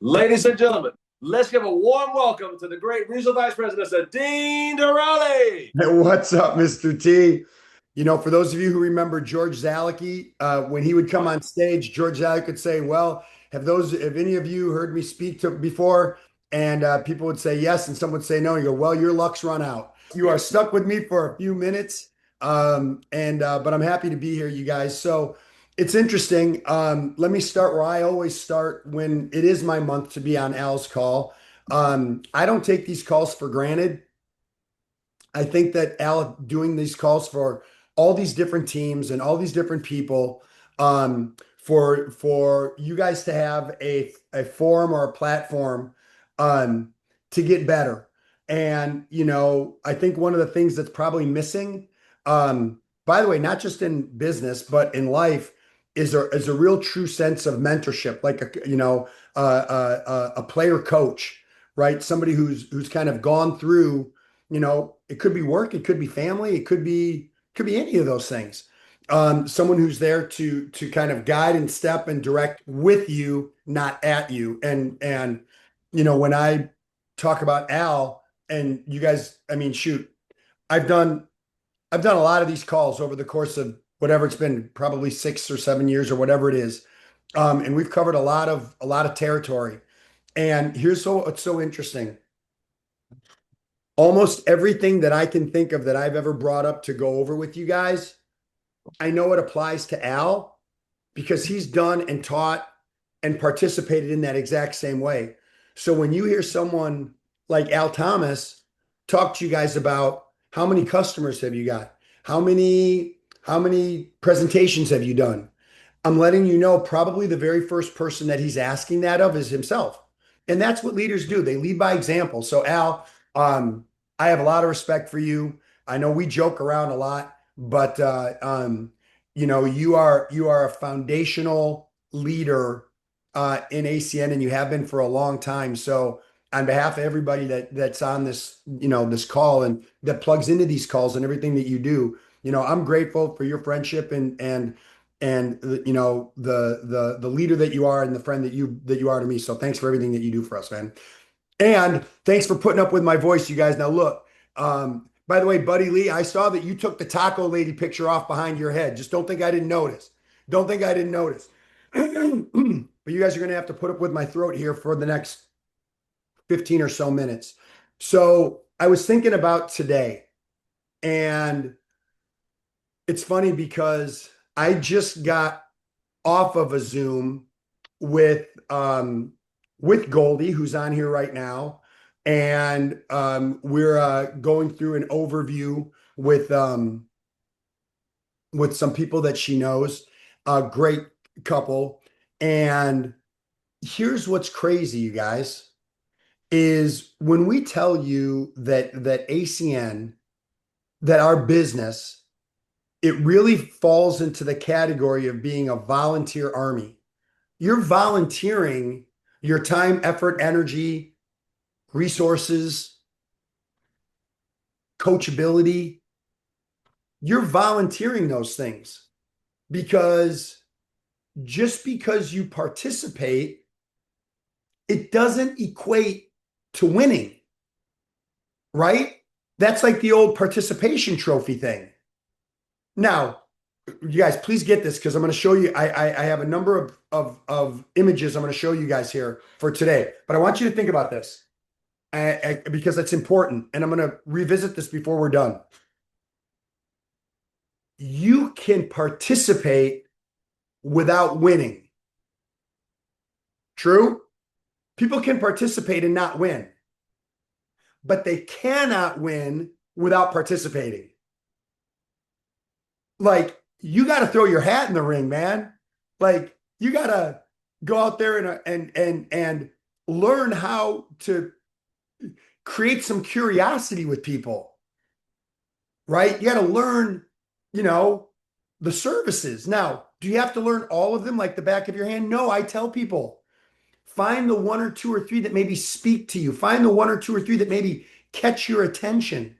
Ladies and gentlemen, let's give a warm welcome to the great Regional Vice President, Sir Dean Tarrolly. What's up, Mr. T? For those of you who remember George Zalicki, when he would come on stage, George Zalicki would say, "Well, have any of you heard me speak to before?" And people would say yes, and some would say no. You go, "Well, your luck's run out. You are stuck with me for a few minutes." But I'm happy to be here, you guys. So it's interesting. Let me start where I always start when it is my month to be on Al's call. I don't take these calls for granted. I think that Al doing these calls for all these different teams and all these different people, for you guys to have a forum or a platform um, to get better. And I think one of the things that's probably missing, by the way, not just in business but in life, is a real true sense of mentorship, like a player coach, right? Somebody who's kind of gone through. It could be work, it could be family, it could be any of those things. Someone who's there to kind of guide and step and direct with you, not at you. And when I talk about Al and you guys, I mean, shoot, I've done I've done a lot of these calls over the course of whatever it's been, probably 6 or 7 years or whatever it is. And we've covered a lot of territory. And what's so interesting. Almost everything that I can think of that I've ever brought up to go over with you guys, I know it applies to Al because he's done and taught and participated in that exact same way. So when you hear someone like Al Thomas talk to you guys about how many customers have you got? How many presentations have you done? I'm letting you know probably the very first person that he's asking that of is himself. And that's what leaders do. They lead by example. So Al, I have a lot of respect for you. I know we joke around a lot, but you are a foundational leader in ACN, and you have been for a long time. So on behalf of everybody that's on this call and that plugs into these calls and everything that you do, I'm grateful for your friendship and the leader that you are and the friend that you are to me. So thanks for everything that you do for us, man. And thanks for putting up with my voice, you guys. Now, look, by the way, Buddy Lee, I saw that you took the taco lady picture off behind your head. Just don't think I didn't notice. Don't think I didn't notice. But you guys are going to have to put up with my throat here for the next 15 or so minutes. So I was thinking about today, and it's funny because I just got off of a Zoom with Goldie, who's on here right now, and we're going through an overview with some people that she knows, a great couple. And here's what's crazy, you guys, is when we tell you that ACN, that our business, it really falls into the category of being a volunteer army. You're volunteering your time, effort, energy, resources, coachability. You're volunteering those things because just because you participate, it doesn't equate to winning, right? That's like the old participation trophy thing. Now, you guys, please get this because I'm going to show you. I have a number of images I'm going to show you guys here for today. But I want you to think about this because it's important. And I'm going to revisit this before we're done. You can participate without winning. True? People can participate and not win, but they cannot win without participating. Like, you got to throw your hat in the ring, man. Like, you got to go out there and learn how to create some curiosity with people, right? You got to learn, the services. Now, do you have to learn all of them like the back of your hand? No, I tell people, find the one or two or three that maybe speak to you. Find the one or two or three that maybe catch your attention.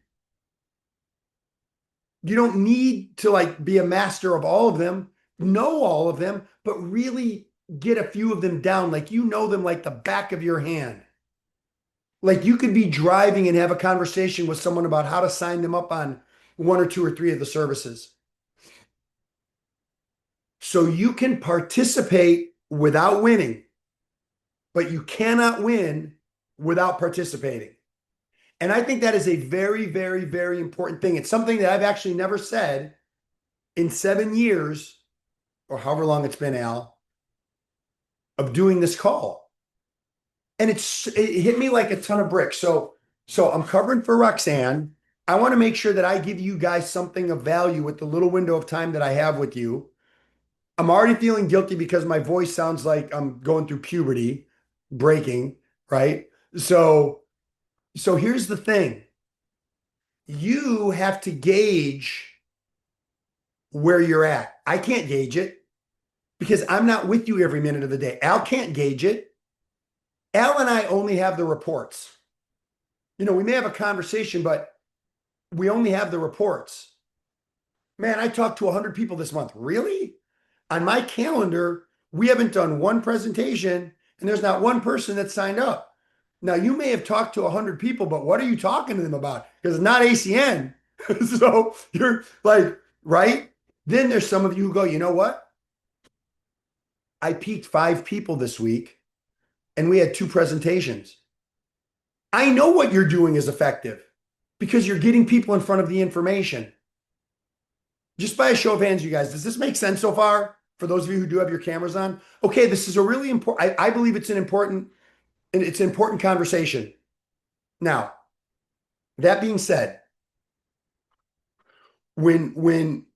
You don't need to like be a master of all of them, know all of them, but really get a few of them down, like you know them like the back of your hand. Like you could be driving and have a conversation with someone about how to sign them up on one or two or three of the services. So you can participate without winning, but you cannot win without participating. And I think that is a very, very, very important thing. It's something that I've actually never said in 7 years, or however long it's been, Al, of doing this call. And it hit me like a ton of bricks. So I'm covering for Roxanne. I want to make sure that I give you guys something of value with the little window of time that I have with you. I'm already feeling guilty because my voice sounds like I'm going through puberty, breaking, right? So here's the thing. You have to gauge where you're at. I can't gauge it because I'm not with you every minute of the day. Al can't gauge it. Al and I only have the reports. We may have a conversation, but we only have the reports. Man, I talked to 100 people this month. Really? On my calendar, we haven't done one presentation and there's not one person that signed up. Now, you may have talked to 100 people, but what are you talking to them about? Because it's not ACN. So you're like, right? Then there's some of you who go, you know what? I peaked 5 people this week and we had 2 presentations. I know what you're doing is effective because you're getting people in front of the information. Just by a show of hands, you guys, does this make sense so far? For those of you who do have your cameras on, okay, this is a really important. I believe it's an important conversation. Now, that being said, when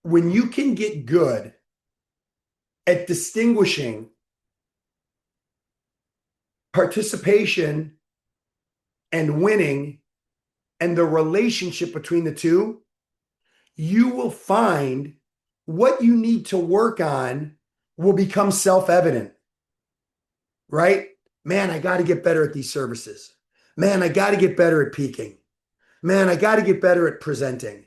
you can get good at distinguishing participation and winning and the relationship between the two, you will find what you need to work on will become self-evident, right? Man, I got to get better at these services. Man, I got to get better at peaking. Man, I got to get better at presenting.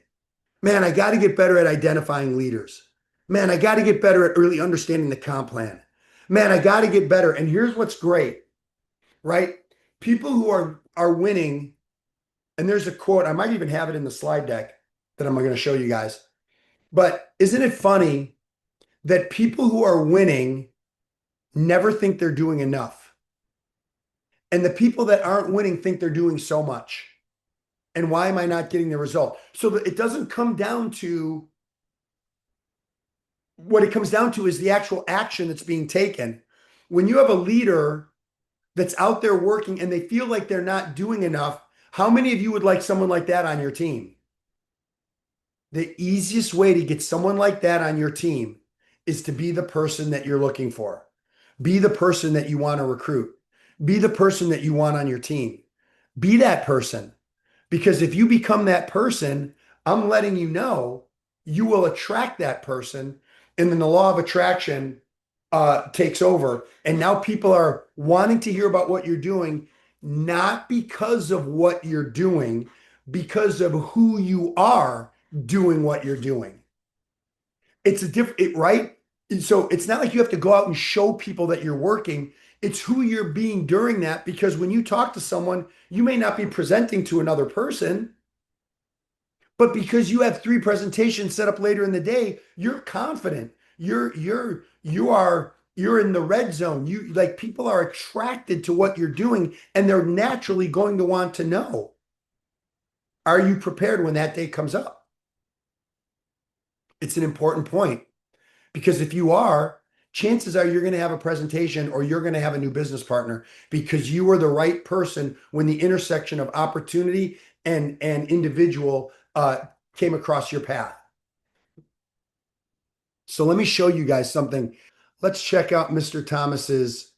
Man, I got to get better at identifying leaders. Man, I got to get better at really understanding the comp plan. Man, I got to get better. And here's what's great, right? People who are winning, and there's a quote, I might even have it in the slide deck that I'm going to show you guys. But isn't it funny that people who are winning never think they're doing enough? And the people that aren't winning think they're doing so much. And why am I not getting the result? So that it doesn't come down to what it comes down to is the actual action that's being taken. When you have a leader that's out there working and they feel like they're not doing enough, how many of you would like someone like that on your team? The easiest way to get someone like that on your team is to be the person that you're looking for. Be the person that you want to recruit. Be the person that you want on your team. Be that person. Because if you become that person, I'm letting you know you will attract that person. And then the law of attraction takes over. And now people are wanting to hear about what you're doing, not because of what you're doing, because of who you are doing what you're doing. It's a different, right? So it's not like you have to go out and show people that you're working. It's who you're being during that, because when you talk to someone, you may not be presenting to another person, but because you have 3 presentations set up later in the day, you're confident. You're in the red zone. You like people are attracted to what you're doing and they're naturally going to want to know. Are you prepared when that day comes up? It's an important point because if you are, chances are you're going to have a presentation or you're going to have a new business partner because you were the right person when the intersection of opportunity and individual came across your path. So let me show you guys something. Let's check out Mr. Thomas's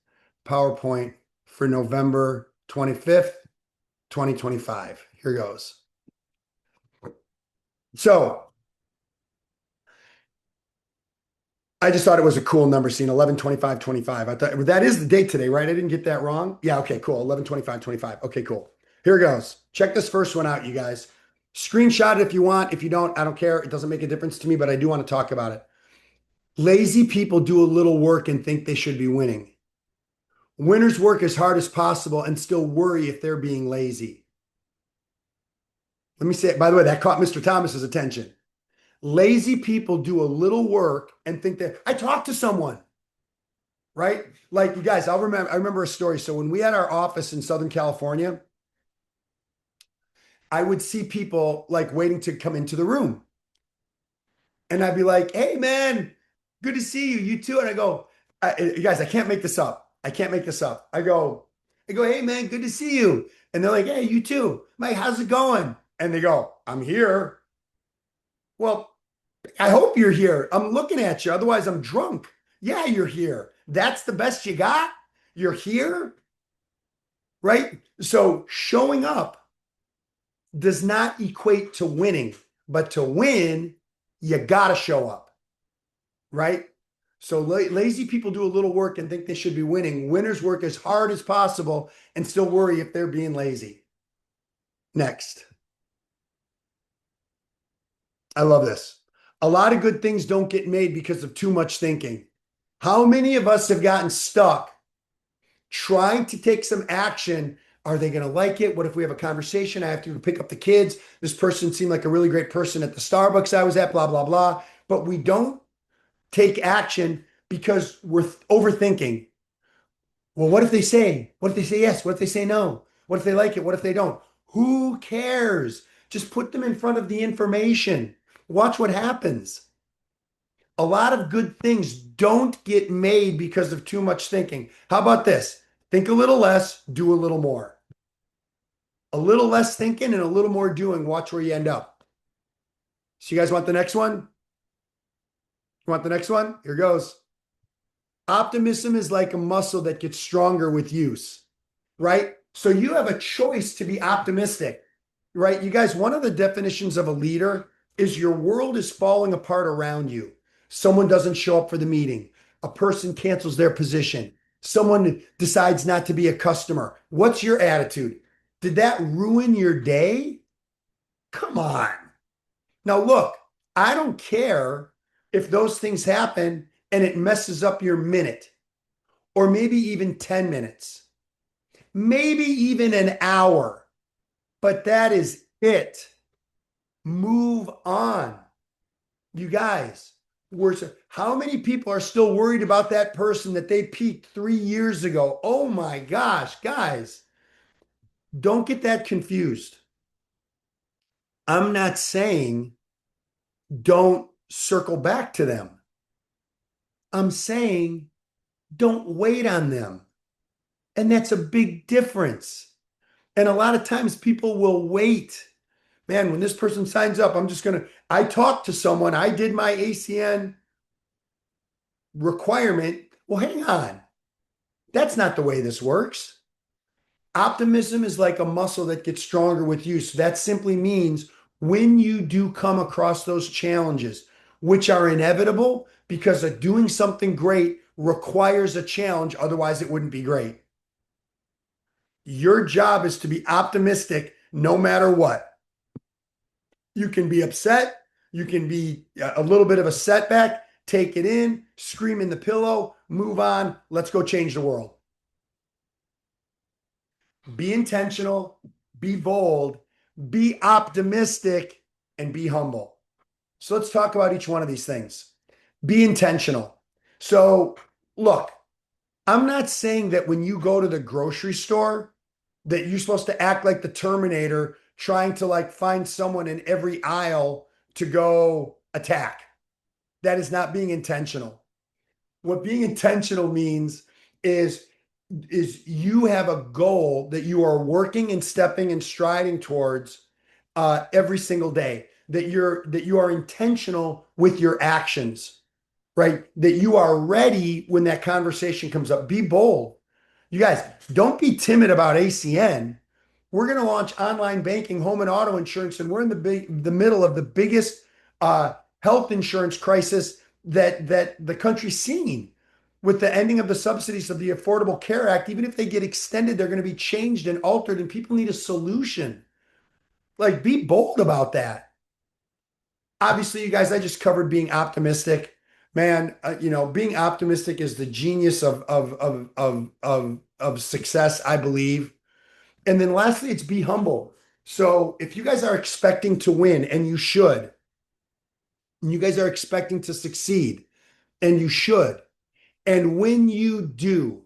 PowerPoint for November 25th, 2025. Here goes. So I just thought it was a cool number seeing 11/25/25. I thought that is the date today, right? I didn't get that wrong. Yeah, okay, cool. 11/25/25. Okay, cool. Here goes. Check this first one out, you guys. Screenshot it if you want. If you don't, I don't care. It doesn't make a difference to me, but I do want to talk about it. Lazy people do a little work and think they should be winning. Winners work as hard as possible and still worry if they're being lazy. Let me say it. By the way, that caught Mr. Thomas's attention. Lazy people do a little work and think that I talked to someone, right? Like you guys, I remember a story. So when we had our office in Southern California, I would see people like waiting to come into the room. And I'd be like, hey man, good to see you. You too. And I go, you guys, I can't make this up. I can't make this up. I go, hey man, good to see you. And they're like, hey, you too. I'm like, how's it going? And they go, I'm here. Well, I hope you're here. I'm looking at you. Otherwise, I'm drunk. Yeah, you're here. That's the best you got. You're here, right? So showing up does not equate to winning, but to win, you got to show up, right? So lazy people do a little work and think they should be winning. Winners work as hard as possible and still worry if they're being lazy. Next. I love this. A lot of good things don't get made because of too much thinking. How many of us have gotten stuck trying to take some action? Are they going to like it? What if we have a conversation? I have to pick up the kids. This person seemed like a really great person at the Starbucks I was at, blah, blah, blah. But we don't take action because we're overthinking. Well, what if they say? What if they say yes? What if they say no? What if they like it? What if they don't? Who cares? Just put them in front of the information. Watch what happens. A lot of good things don't get made because of too much thinking. How about this? Think a little less, do a little more. A little less thinking and a little more doing. Watch where you end up. So you guys want the next one? You want the next one? Here goes. Optimism is like a muscle that gets stronger with use, right? So you have a choice to be optimistic, right? You guys, one of the definitions of a leader is your world is falling apart around you. Someone doesn't show up for the meeting. A person cancels their position. Someone decides not to be a customer. What's your attitude? Did that ruin your day? Come on. Now, look, I don't care if those things happen and it messes up your minute or maybe even 10 minutes, maybe even an hour, but that is it. Move on. You guys, how many people are still worried about that person that they peaked 3 years ago? Oh my gosh, guys, don't get that confused. I'm not saying don't circle back to them. I'm saying don't wait on them. And that's a big difference. And a lot of times people will wait. Man, when this person signs up, I talked to someone, I did my ACN requirement. Well, hang on. That's not the way this works. Optimism is like a muscle that gets stronger with use. So that simply means when you do come across those challenges, which are inevitable because of doing something great requires a challenge, otherwise it wouldn't be great. Your job is to be optimistic no matter what. You can be upset. You can be a little bit of a setback. Take it in, scream in the pillow, move on. Let's go change the world. Be intentional, be bold, be optimistic, and be humble. So let's talk about each one of these things. Be intentional. So look, I'm not saying that when you go to the grocery store that you're supposed to act like the Terminator trying to like find someone in every aisle to go attack. That is not being intentional. What being intentional means is you have a goal that you are working and stepping and striding towards every single day. That you are intentional with your actions, right? That you are ready when that conversation comes up. Be bold. You guys, don't be timid about ACN. We're going to launch online banking, home and auto insurance, and we're in the middle of the biggest health insurance crisis that the country's seen. With the ending of the subsidies of the Affordable Care Act, even if they get extended, they're going to be changed and altered, and people need a solution. Like, be bold about that. Obviously, you guys, I just covered being optimistic. Man, being optimistic is the genius of success, I believe. And then lastly, it's be humble. So if you guys are expecting to win, and you should, and you guys are expecting to succeed, and you should, and when you do,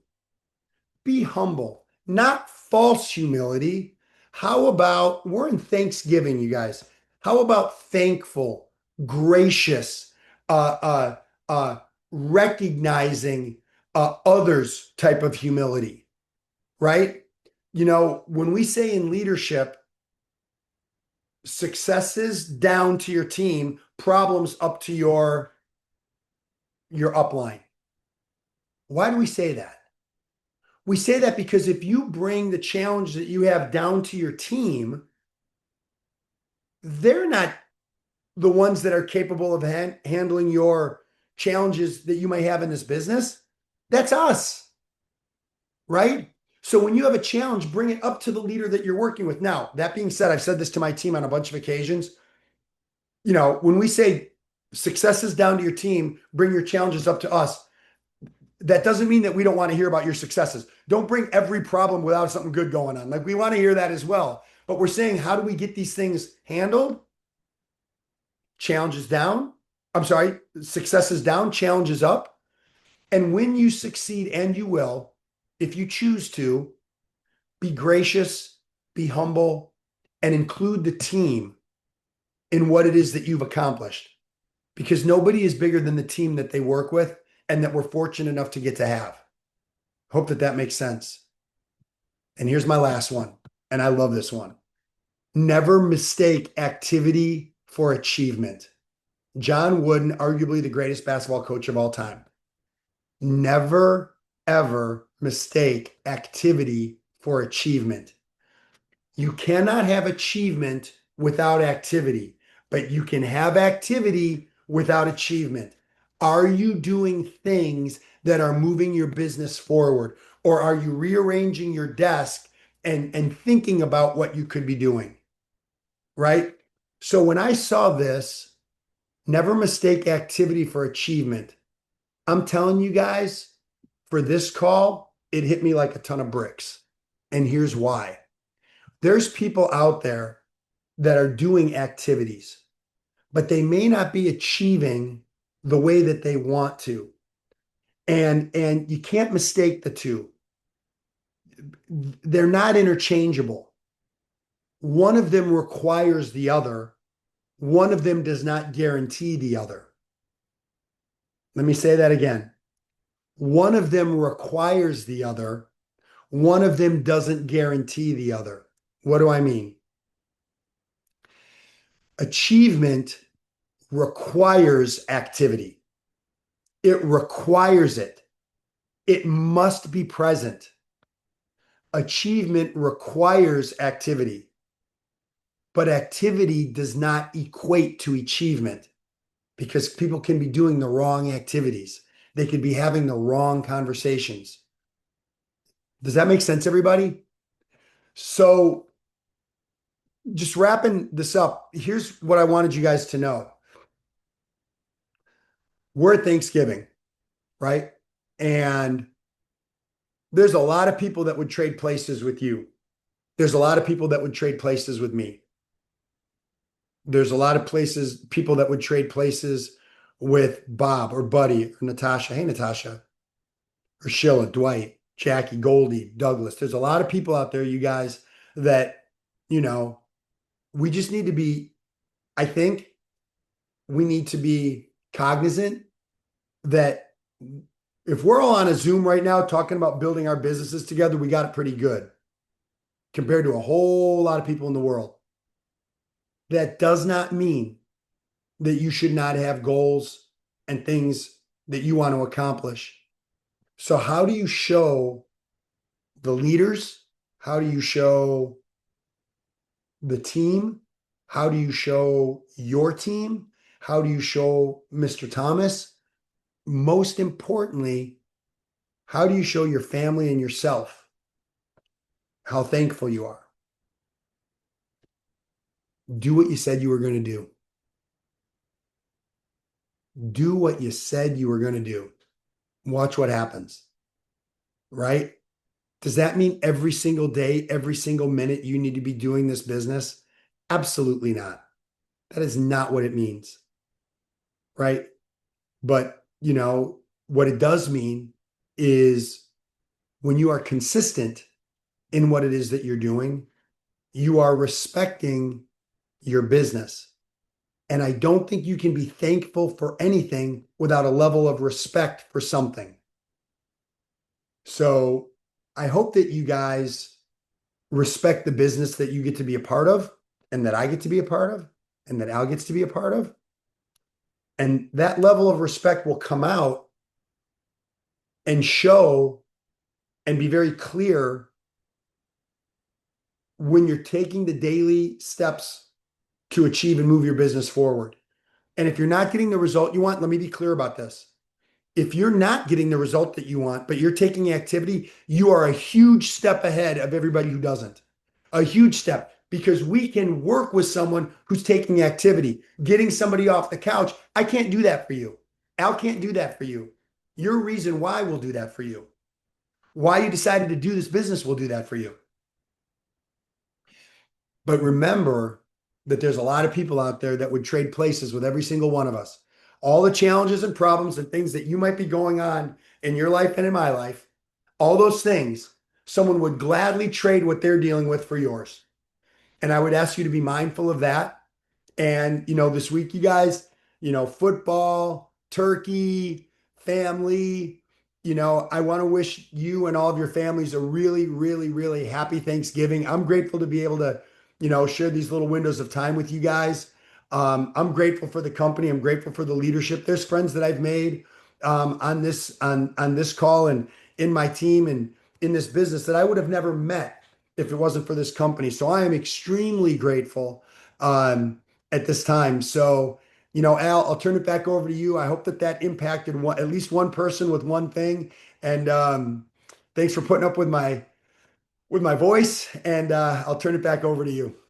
be humble, not false humility. How about we're in Thanksgiving, you guys? How about thankful, gracious, uh, uh, uh, recognizing others type of humility, right? When we say in leadership, successes down to your team, problems up to your upline. Why do we say that? We say that because if you bring the challenge that you have down to your team, they're not the ones that are capable of handling your challenges that you may have in this business. That's us, right? So when you have a challenge, bring it up to the leader that you're working with. Now, that being said, I've said this to my team on a bunch of occasions. When we say success is down to your team, bring your challenges up to us. That doesn't mean that we don't want to hear about your successes. Don't bring every problem without something good going on. Like we want to hear that as well. But we're saying, how do we get these things handled? Challenges down. I'm sorry, successes down, challenges up. And when you succeed, and you will, if you choose to, be gracious, be humble, and include the team in what it is that you've accomplished. Because nobody is bigger than the team that they work with and that we're fortunate enough to get to have. Hope that makes sense. And here's my last one. And I love this one. Never mistake activity for achievement. John Wooden, arguably the greatest basketball coach of all time. Never, ever mistake activity for achievement. You cannot have achievement without activity, but you can have activity without achievement. Are you doing things that are moving your business forward? Or are you rearranging your desk and thinking about what you could be doing? Right? So when I saw this, never mistake activity for achievement. I'm telling you guys, for this call, it hit me like a ton of bricks. And here's why. There's people out there that are doing activities, but they may not be achieving the way that they want to. And you can't mistake the two. They're not interchangeable. One of them requires the other. One of them does not guarantee the other. Let me say that again. One of them requires the other. One of them doesn't guarantee the other. What do I mean? Achievement requires activity. It requires it. It must be present. Achievement requires activity, but activity does not equate to achievement because people can be doing the wrong activities. They could be having the wrong conversations. Does that make sense, everybody? So, just wrapping this up, here's what I wanted you guys to know. We're at Thanksgiving, right? And there's a lot of people that would trade places with you. There's a lot of people that would trade places with me. There's a lot of people that would trade places with Bob or Buddy or Natasha. Hey, Natasha. Or Sheila, Dwight, Jackie, Goldie, Douglas. There's a lot of people out there, you guys, that, you know, we just need to be, I think we need to be cognizant that if we're all on a Zoom right now talking about building our businesses together, we got it pretty good compared to a whole lot of people in the world. That does not mean that you should not have goals and things that you want to accomplish. So, how do you show the leaders? How do you show the team? How do you show your team? How do you show Mr. Thomas? Most importantly, how do you show your family and yourself how thankful you are? Do what you said you were going to do. Do what you said you were going to do. Watch what happens, right? Does that mean every single day, every single minute you need to be doing this business? Absolutely not. That is not what it means, right? But, what it does mean is when you are consistent in what it is that you're doing, you are respecting your business. And I don't think you can be thankful for anything without a level of respect for something. So I hope that you guys respect the business that you get to be a part of, and that I get to be a part of, and that Al gets to be a part of. And that level of respect will come out and show and be very clear when you're taking the daily steps to achieve and move your business forward. And if you're not getting the result you want, let me be clear about this. If you're not getting the result that you want, but you're taking activity, you are a huge step ahead of everybody who doesn't. A huge step, because we can work with someone who's taking activity, getting somebody off the couch. I can't do that for you. Al can't do that for you. Your reason why will do that for you. Why you decided to do this business will do that for you. But remember that there's a lot of people out there that would trade places with every single one of us. All the challenges and problems and things that you might be going on in your life and in my life, all those things, someone would gladly trade what they're dealing with for yours. And I would ask you to be mindful of that. And, this week, you guys, football, turkey, family, I want to wish you and all of your families a really, really, really happy Thanksgiving. I'm grateful to be able to, share these little windows of time with you guys. I'm grateful for the company. I'm grateful for the leadership. There's friends that I've made on this call and in my team and in this business that I would have never met if it wasn't for this company. So I am extremely grateful. At this time. So, Al, I'll turn it back over to you. I hope that impacted at least one person with one thing. And thanks for putting up with my voice. And I'll turn it back over to you.